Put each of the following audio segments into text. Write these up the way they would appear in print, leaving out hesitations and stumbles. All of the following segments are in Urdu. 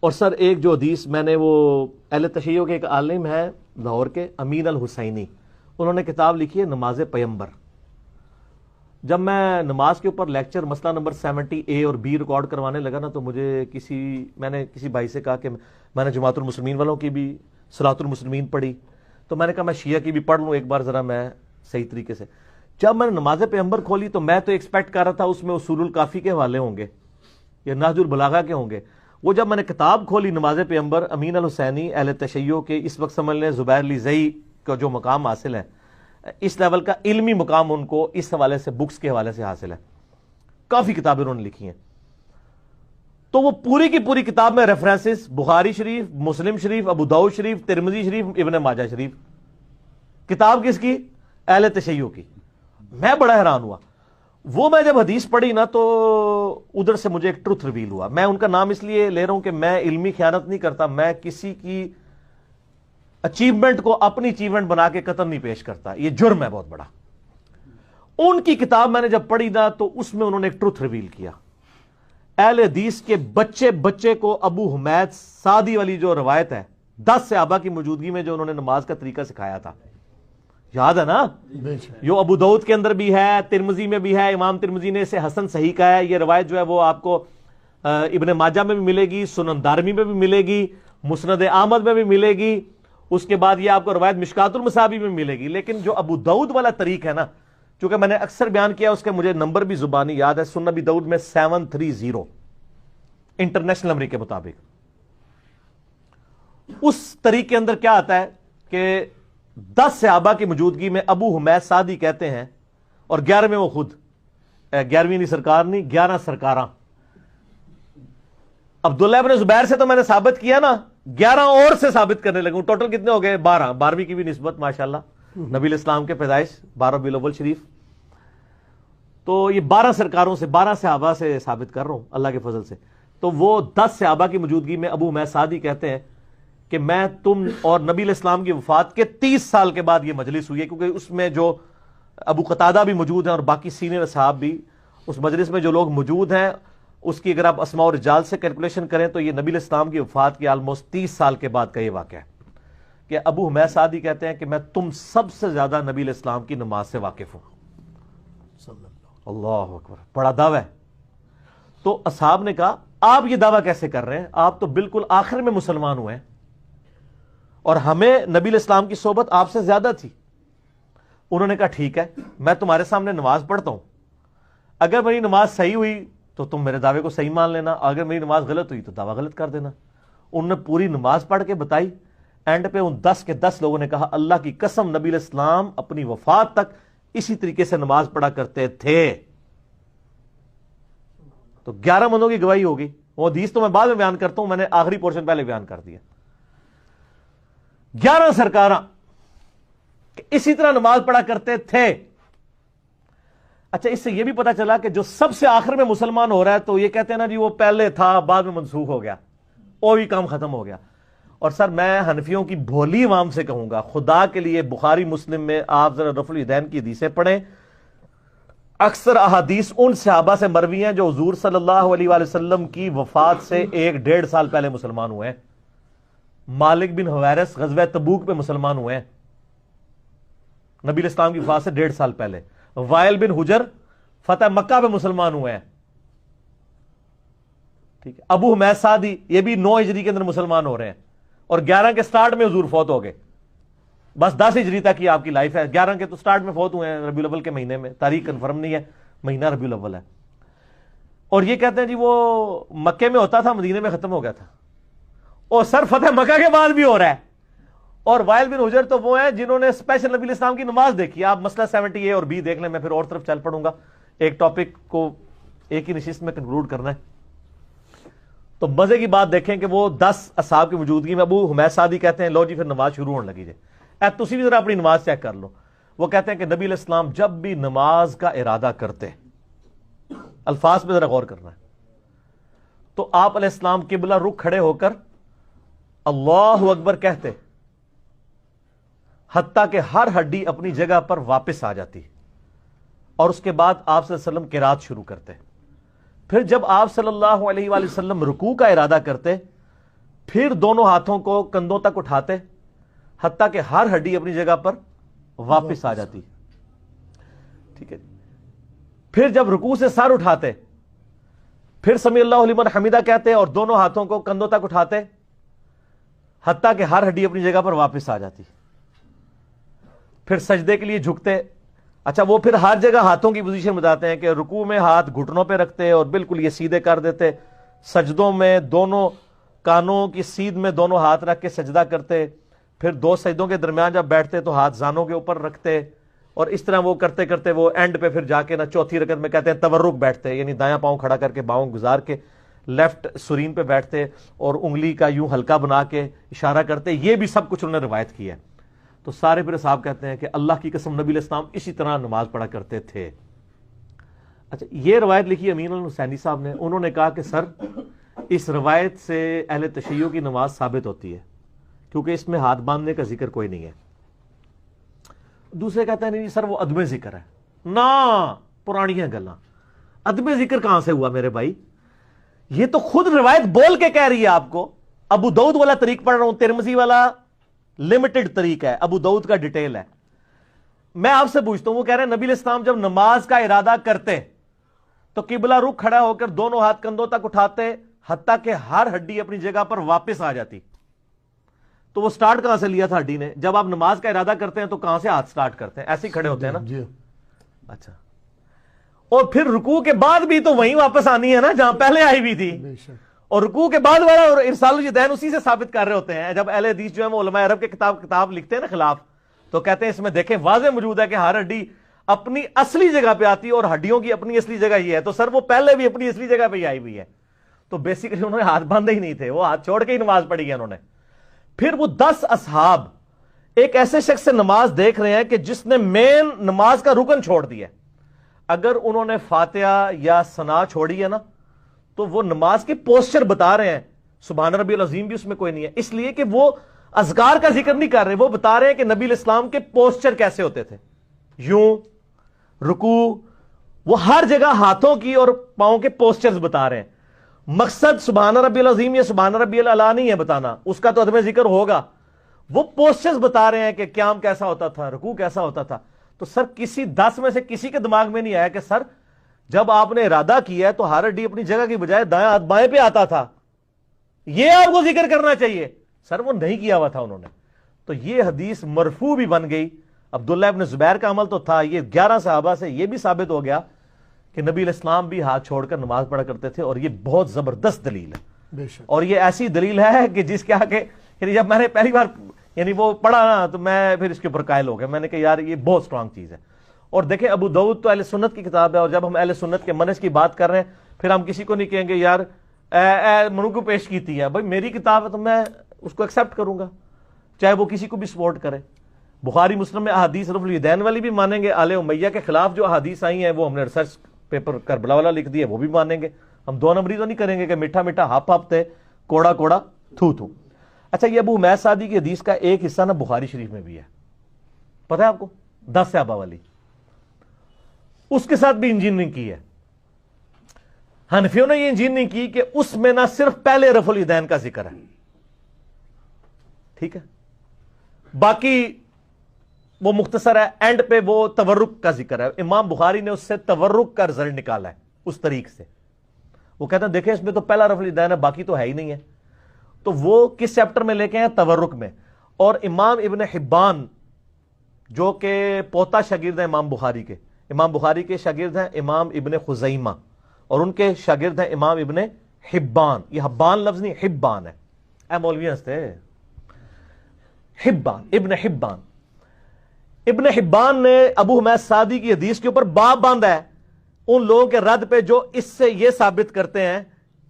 اور سر ایک جو حدیث میں نے، وہ اہل تشیع کے ایک عالم ہے لاہور کے، امین الحسینی، انہوں نے کتاب لکھی ہے نماز پیمبر. جب میں نماز کے اوپر لیکچر مسئلہ نمبر 70A اور B ریکارڈ کروانے لگا نا، تو میں نے کسی بھائی سے کہا کہ میں نے جماعت المسلمین والوں کی بھی صلاۃ المسلمین پڑھی، تو میں نے کہا میں شیعہ کی بھی پڑھ لوں ایک بار ذرا میں صحیح طریقے سے. جب میں نے نماز پیمبر کھولی تو میں تو ایکسپیکٹ کر رہا تھا اس میں اصول الکافی کے حوالے ہوں گے یا نہج البلاغہ کے ہوں گے. وہ جب میں نے کتاب کھولی نماز پیمبر، امین الحسینی اہل تشیع کے، اس وقت سمجھ لیں زبیر لیزئی کا جو مقام حاصل ہے، اس لیول کا علمی مقام ان کو اس حوالے سے، بکس کے حوالے سے حاصل ہے. کافی کتابیں انہوں نے لکھی ہیں. تو وہ پوری کی پوری کتاب میں ریفرنسز بخاری شریف، مسلم شریف، ابو داؤد شریف، ترمذی شریف، ابن ماجہ شریف. کتاب کس کی؟ اہل تشیع کی. میں بڑا حیران ہوا. وہ میں جب حدیث پڑھی نا تو ادھر سے مجھے ایک ٹروتھ ریویل ہوا. میں ان کا نام اس لیے لے رہا ہوں کہ میں علمی خیانت نہیں کرتا، میں کسی کی اچیومنٹ کو اپنی اچیومنٹ بنا کے قتل نہیں پیش کرتا، یہ جرم ہے بہت بڑا. ان کی کتاب میں نے جب پڑھی نا تو اس میں انہوں نے ایک ٹروتھ ریویل کیا. اہل حدیث کے بچے کو ابو حمید سعدی والی جو روایت ہے 10 صحابہ کی موجودگی میں جو انہوں نے نماز کا طریقہ سکھایا تھا، یاد ہے نا؟ جو ابو داؤد کے اندر بھی ہے، ترمذی میں بھی ہے، امام ترمذی نے اسے حسن صحیح کہا ہے. یہ روایت جو ہے وہ آپ کو ابن ماجہ میں بھی ملے گی، سنن دارمی میں بھی ملے گی، مسند احمد میں بھی ملے گی. اس کے بعد یہ آپ کو روایت مشکات المصابیح میں ملے گی. لیکن جو ابو داؤد والا طریق ہے نا، چونکہ میں نے اکثر بیان کیا، اس کے مجھے نمبر بھی زبانی یاد ہے. سنن ابی داؤد میں 730 انٹرنیشنل نمبر کے مطابق. اس طریق کے اندر کیا آتا ہے کہ 10 صحابہ کی موجودگی میں ابو حمید سعدی کہتے ہیں، اور 11ویں وہ خود، 11ویں نہیں سرکار نہیں، 11 سرکاراں. عبداللہ ابن زبیر سے تو میں نے ثابت کیا نا، 11 اور سے ثابت کرنے لگوں. ٹوٹل کتنے ہو گئے؟ 12. 12ویں کی بھی نسبت ماشاءاللہ نبی الاسلام کے پیدائش 12 ربیع الاول شریف. تو یہ 12 سرکاروں سے، 12 صحابہ سے ثابت کر رہا ہوں اللہ کے فضل سے. تو وہ 10 صحابہ کی موجودگی میں ابو حمید سعدی کہتے ہیں کہ میں تم اور نبی الاسلام کی وفات کے 30 سال کے بعد یہ مجلس ہوئی ہے، کیونکہ اس میں جو ابو قتادہ بھی موجود ہیں اور باقی سینئر اصحاب بھی اس مجلس میں جو لوگ موجود ہیں، اس کی اگر آپ اسماء و رجال سے کیلکولیشن کریں تو یہ نبی الاسلام کی وفات کے آلموسٹ 30 سال کے بعد کا یہ واقعہ ہے کہ ابو حمید سعدی کہتے ہیں کہ میں تم سب سے زیادہ نبی الاسلام کی نماز سے واقف ہوں. اللہ اکبر، بڑا دعویٰ ہے. تو اصحاب نے کہا آپ یہ دعویٰ کیسے کر رہے ہیں؟ آپ تو بالکل آخر میں مسلمان ہوئے ہیں اور ہمیں نبی الاسلام کی صحبت آپ سے زیادہ تھی. انہوں نے کہا ٹھیک ہے، میں تمہارے سامنے نماز پڑھتا ہوں، اگر میری نماز صحیح ہوئی تو تم میرے دعوے کو صحیح مان لینا، اگر میری نماز غلط ہوئی تو دعویٰ غلط کر دینا. انہوں نے پوری نماز پڑھ کے بتائی. اینڈ پہ ان 10 کے 10 لوگوں نے کہا اللہ کی قسم نبی الاسلام اپنی وفات تک اسی طریقے سے نماز پڑھا کرتے تھے. تو 11 بندوں کی گواہی ہوگی. وہ حدیث تو میں بعد میں بیان کرتا ہوں، میں نے آخری پورشن پہلے بیان کر دیا. 11 سرکاراں اسی طرح نماز پڑھا کرتے تھے. اچھا، اس سے یہ بھی پتا چلا کہ جو سب سے آخر میں مسلمان ہو رہا ہے تو یہ کہتے ہیں نا جی وہ پہلے تھا بعد میں منسوخ ہو گیا، وہی کام ختم ہو گیا. اور سر میں حنفیوں کی بھولی عوام سے کہوں گا، خدا کے لیے بخاری مسلم میں آپ ذرا رفع الیدین کی حدیثیں پڑھیں. اکثر احادیث ان صحابہ سے مروی ہیں جو حضور صلی اللہ علیہ وآلہ وسلم کی وفات سے 1-1.5 سال پہلے مسلمان ہوئے ہیں. مالک بن حویرث غزوہ تبوک پہ مسلمان ہوئے ہیں نبی الاسلام کی وفات سے 1.5 سال پہلے. وائل بن حجر فتح مکہ پہ مسلمان ہوئے ہیں. ٹھیک ہے. ابو حمید سعدی یہ بھی 9 ہجری کے اندر مسلمان ہو رہے ہیں اور 11 کے سٹارٹ میں حضور فوت ہو گئے. بس 10 ہجری تک کی آپ کی لائف ہے. 11 کے تو سٹارٹ میں فوت ہوئے ہیں ربیع الاول کے مہینے میں، تاریخ کنفرم نہیں ہے، مہینہ ربیع الاول ہے. اور یہ کہتے ہیں جی وہ مکے میں ہوتا تھا مدینے میں ختم ہو گیا تھا. اور سر فتح مکہ کے بعد بھی ہو رہا ہے. اور وائل بن حجر تو وہ ہیں جنہوں نے اسپیشل نبی الاسلام کی نماز دیکھی. آپ مسئلہ 70A اور B دیکھ لیں، میں پھر اور طرف چل پڑوں گا. ایک ٹاپک کو ایک ہی نشست میں کنکلوڈ کرنا ہے. تو مزے کی بات دیکھیں کہ وہ 10 اصحاب کی موجودگی میں ابو حمید سعدی کہتے ہیں لو جی پھر نماز شروع ہونے لگی. تسی بھی ذرا اپنی نماز چیک کر لو. وہ کہتے ہیں کہ نبی علیہ السلام جب بھی نماز کا ارادہ کرتے، الفاظ پہ ذرا غور کرنا ہے، تو آپ علیہ السلام قبلہ رخ کھڑے ہو کر اللہ اکبر کہتے، حتیٰ کہ ہر ہڈی اپنی جگہ پر واپس آ جاتی، اور اس کے بعد آپ صلی اللہ علیہ وسلم قرات شروع کرتے. پھر جب آپ صلی اللہ علیہ وآلہ وسلم رکوع کا ارادہ کرتے پھر دونوں ہاتھوں کو کندھوں تک اٹھاتے حتیٰ کہ ہر ہڈی اپنی جگہ پر واپس آ جاتی. ٹھیک ہے. پھر جب رکوع سے سر اٹھاتے پھر سمیع اللہ لمن حمیدہ کہتے اور دونوں ہاتھوں کو کندھوں تک اٹھاتے حتیٰ کہ ہر ہڈی اپنی جگہ پر واپس آ جاتی. پھر سجدے کے لیے جھکتے. اچھا وہ پھر ہر جگہ ہاتھوں کی پوزیشن بتاتے ہیں کہ رکوع میں ہاتھ گھٹنوں پہ رکھتے اور بالکل یہ سیدھے کر دیتے. سجدوں میں دونوں کانوں کی سیدھ میں دونوں ہاتھ رکھ کے سجدہ کرتے. پھر دو سجدوں کے درمیان جب بیٹھتے تو ہاتھ زانوں کے اوپر رکھتے اور اس طرح وہ کرتے کرتے وہ اینڈ پہ پھر جا کے نا چوتھی رکعت میں کہتے ہیں تورک بیٹھتے, یعنی دایاں پاؤں کھڑا کر کے باؤں گزار کے لیفٹ سرین پہ بیٹھتے اور انگلی کا یوں ہلکا بنا کے اشارہ کرتے. یہ بھی سب کچھ انہوں نے روایت کیا ہے. تو سارے پھر صاحب کہتے ہیں کہ اللہ کی قسم نبی علیہ السلام اسی طرح نماز پڑھا کرتے تھے. اچھا یہ روایت لکھی امین الحسینی صاحب نے. انہوں نے کہا کہ سر اس روایت سے اہل تشیع کی نماز ثابت ہوتی ہے کیونکہ اس میں ہاتھ باندھنے کا ذکر کوئی نہیں ہے. دوسرے کہتے ہیں نہیں سر وہ عدم ذکر ہے. نا پرانی ہیں گلاں, عدم ذکر کہاں سے ہوا میرے بھائی؟ یہ تو خود روایت بول کے کہہ رہی ہے آپ کو. ابو داؤد والا طریق پڑھ رہا ہوں, ترمذی والا لمیٹڈ طریق ہے, ابو داؤد کا ڈیٹیل ہے. میں آپ سے پوچھتا ہوں, وہ کہہ رہے ہیں نبی علیہ السلام جب نماز کا ارادہ کرتے تو قبلہ رخ کھڑا ہو کر دونوں ہاتھ کندھوں تک اٹھاتے حتیٰ کہ ہر ہڈی اپنی جگہ پر واپس آ جاتی. تو وہ سٹارٹ کہاں سے لیا تھا ہڈی نے؟ جب آپ نماز کا ارادہ کرتے ہیں تو کہاں سے ہاتھ سٹارٹ کرتے ہیں؟ ایسے ہی کھڑے ہوتے ہیں نا. اچھا, اور پھر رکوع کے بعد بھی تو وہیں واپس آنی ہے نا جہاں پہلے آئی بھی تھی. اور رکوع کے بعد والا اور ارسال الیدین اسی سے ثابت کر رہے ہوتے ہیں. جب اہل حدیث جو ہے وہ علماء عرب کے کتاب لکھتے ہیں نا خلاف, تو کہتے ہیں اس میں دیکھیں واضح موجود ہے کہ ہر ہڈی اپنی اصلی جگہ پہ آتی ہے اور ہڈیوں کی اپنی اصلی جگہ یہ ہے. تو سر وہ پہلے بھی اپنی اصلی جگہ پہ ہی آئی ہوئی ہے. تو بیسیکلی انہوں نے ہاتھ باندھے ہی نہیں تھے, وہ ہاتھ چھوڑ کے ہی نماز پڑھی ہے انہوں نے. پھر وہ 10 اصحاب ایک ایسے شخص سے نماز دیکھ رہے ہیں کہ جس نے مین نماز کا رکن چھوڑ دیا. اگر انہوں نے فاتحہ یا ثنا چھوڑی ہے نا تو وہ نماز کے پوسچر بتا رہے ہیں. سبحان ربی العظیم بھی اس میں کوئی نہیں ہے, اس لیے کہ وہ اذکار کا ذکر نہیں کر رہے, وہ بتا رہے ہیں کہ نبی علیہ السلام کے پوسچر کیسے ہوتے تھے. یوں رکوع, وہ ہر جگہ ہاتھوں کی اور پاؤں کے پوسچرز بتا رہے ہیں. مقصد سبحان ربی العظیم یا سبحان ربی الاعلی نہیں ہے بتانا, اس کا تو عدم ذکر ہوگا. وہ پوسچرز بتا رہے ہیں کہ قیام کیسا ہوتا تھا, رکوع کیسا ہوتا تھا. تو سر کسی 10 میں سے کسی کے دماغ میں نہیں آیا کہ سر جب آپ نے ارادہ کیا ہے تو ہر ہڈی اپنی جگہ کی بجائے دائیں ہاتھ بائیں پہ آتا تھا, یہ آپ کو ذکر کرنا چاہیے. سر وہ نہیں کیا ہوا تھا انہوں نے. تو یہ حدیث مرفوع بھی بن گئی. عبداللہ ابن زبیر کا عمل تو تھا, یہ 11 صحابہ سے یہ بھی ثابت ہو گیا کہ نبی علیہ السلام بھی ہاتھ چھوڑ کر نماز پڑھا کرتے تھے. اور یہ بہت زبردست دلیل ہے, اور یہ ایسی دلیل ہے کہ جس کے آگے جب میں نے پہلی بار وہ پڑھا نا تو میں پھر اس کے اوپر قائل ہو گیا. میں نے کہا یار یہ بہت سٹرانگ چیز ہے. اور دیکھیں ابو داؤد تو اہل سنت کی کتاب ہے, اور جب ہم اہل سنت کے منہج کی بات کر رہے ہیں پھر ہم کسی کو نہیں کہیں گے یار منو کو پیش کیتی ہے. بھائی میری کتاب ہے تو میں اس کو ایکسیپٹ کروں گا, چاہے وہ کسی کو بھی سپورٹ کرے. بخاری مسلم میں احادیث رفع الیدین والی بھی مانیں گے, آل امیہ کے خلاف جو احادیث آئی ہیں وہ ہم نے ریسرچ پیپر کربلا والا لکھ دیا, وہ بھی مانیں گے. ہم 2 نمبری تو نہیں کریں گے کہ میٹھا میٹھا ہپ ہپ تھے, کوڑا کوڑا تھو تھو. اچھا یہ ابو حمید سعدی کی حدیث کا ایک حصہ نا بخاری شریف میں بھی ہے, پتہ ہے آپ کو, 10 صحابہ والی, اس کے ساتھ بھی انجینئرنگ کی ہے. حنفیوں نے یہ انجینئرنگ کی کہ اس میں نہ صرف پہلے رفع الیدین کا ذکر ہے, ٹھیک ہے, باقی وہ مختصر ہے, اینڈ پہ وہ تورک کا ذکر ہے. امام بخاری نے اس سے تورک کا رزلٹ نکالا ہے اس طریق سے. وہ کہتے ہیں دیکھیں اس میں تو پہلا رفع الیدین ہے, باقی تو ہے ہی نہیں ہے. تو وہ کس چیپٹر میں لے کے ہیں؟ تورک میں. اور امام ابن حبان جو کہ پوتا شاگرد ہیں امام بخاری کے, امام بخاری کے شاگرد ہیں امام ابن خزیمہ, اور ان کے شاگرد ہیں امام ابن حبان. یہ حبان لفظ نہیں, حبان ہے. اے مولوی ہنستے, حبان, ابن حبان. ابن حبان نے ابو حمید سعدی کی حدیث کے اوپر باب باندھا ہے ان لوگوں کے رد پہ جو اس سے یہ ثابت کرتے ہیں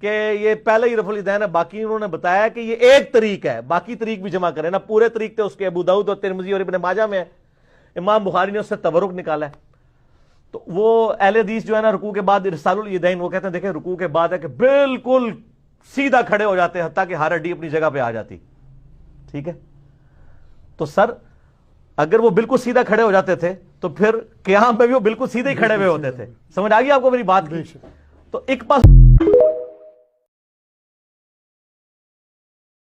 کہ یہ پہلے ہی رفع الیدین ہے. باقی انہوں نے بتایا کہ یہ ایک طریق ہے, باقی طریق بھی جمع کریں نا. پورے طریق تھے اس کے ابو داؤد اور ترمذی اور ابن ماجہ میں ہے. امام بخاری نے اس سے تورک نکالا ہے. تو وہ اہل حدیث جو ہے نا رکوع کے بعد ارسال الیدین, وہ کہتے ہیں دیکھیں رکوع کے بعد ہے کہ بالکل سیدھا کھڑے ہو جاتے حتیٰ کہ ہر ہڈی اپنی جگہ پہ آ جاتی. ٹھیک ہے, تو سر اگر وہ بالکل سیدھا کھڑے ہو جاتے تھے تو پھر قیام پہ بھی وہ بالکل سیدھے ہی کھڑے ہوئے ہوتے تھے. سمجھ آ گئی آپ کو میری بات کی؟ تو ایک پاس